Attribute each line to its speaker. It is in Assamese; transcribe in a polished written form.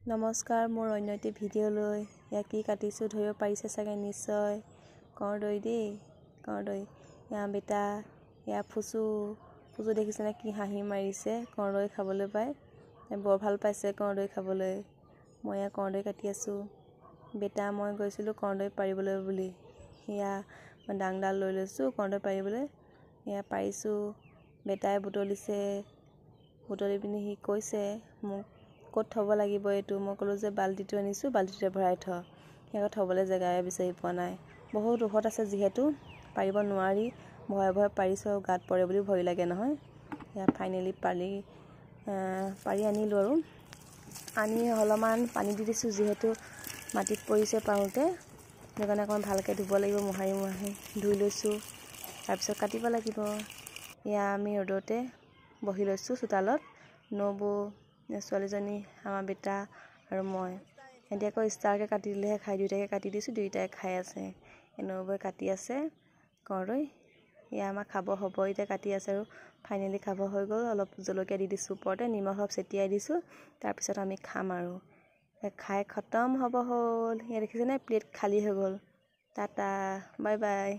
Speaker 1: নমস্কাৰ মোৰ অন্য এটি ভিডিঅ'লৈ ইয়াক কি কাটিছোঁ ধৰিব পাৰিছে চাগে নিশ্চয় কৰ্দৈ দেই কৰ্দৈ ইয়া বেটা ইয়া ফুচু দেখিছেনে কি হাঁহি মাৰিছে কৰ্দৈ খাবলৈ পাই বৰ ভাল পাইছে কৰ্দৈ খাবলৈ মই ইয়া কৰ্দৈ কাটি আছোঁ বেটা মই গৈছিলোঁ কৰ্দৈ পাৰিবলৈ বুলি ইয়া মই ডাংডাল লৈ লৈছোঁ কৰ্দৈ পাৰিবলৈ ইয়া পাৰিছোঁ বেটাই বুটলিছে বুটলি পিনি সি কৈছে মোক ক'ত থব লাগিব এইটো মই ক'লো যে বাল্টিটো আনিছোঁ বাল্টিতে ভৰাই থ সিহঁত থবলৈ জেগাই বিচাৰি পোৱা নাই বহুত ওখত আছে যিহেতু পাৰিব নোৱাৰি ভয় পাৰিছোঁ আৰু গাত পৰে বুলি ভয় লাগে নহয় ইয়া ফাইনেলি পাৰি আনিলোঁ আৰু আনি অলপমান পানী দি দিছোঁ যিহেতু মাটিত পৰিছে পাৰোঁতে সেইকাৰণে অকণমান ভালকৈ ধুব লাগিব মোহাৰি ধুই লৈছোঁ তাৰপিছত কাটিব লাগিব ইয়া আমি ৰ'দতে বহি লৈছোঁ চোতালত নবৌ ছোৱালীজনী আমাৰ বেটা আৰু মই এতিয়া আকৌ ষ্টাৰকৈ কাটি দিলেহে খাই দুইটাকে কাটি দিছোঁ দুইটাই খাই আছে নবৌৱে কাটি আছে কৰ্দৈ এয়া আমাৰ খাব হ'ব এতিয়া কাটি আছে আৰু ফাইনেলি খাব হৈ গ'ল অলপ জলকীয়া দি দিছোঁ ওপৰতে নিমখ অলপ ছটিয়াই দিছোঁ তাৰপিছত আমি খাম আৰু খাই খতম হ'ব হ'ল এয়া দেখিছেনে প্লেট খালী হৈ গ'ল টাটা বাই বাই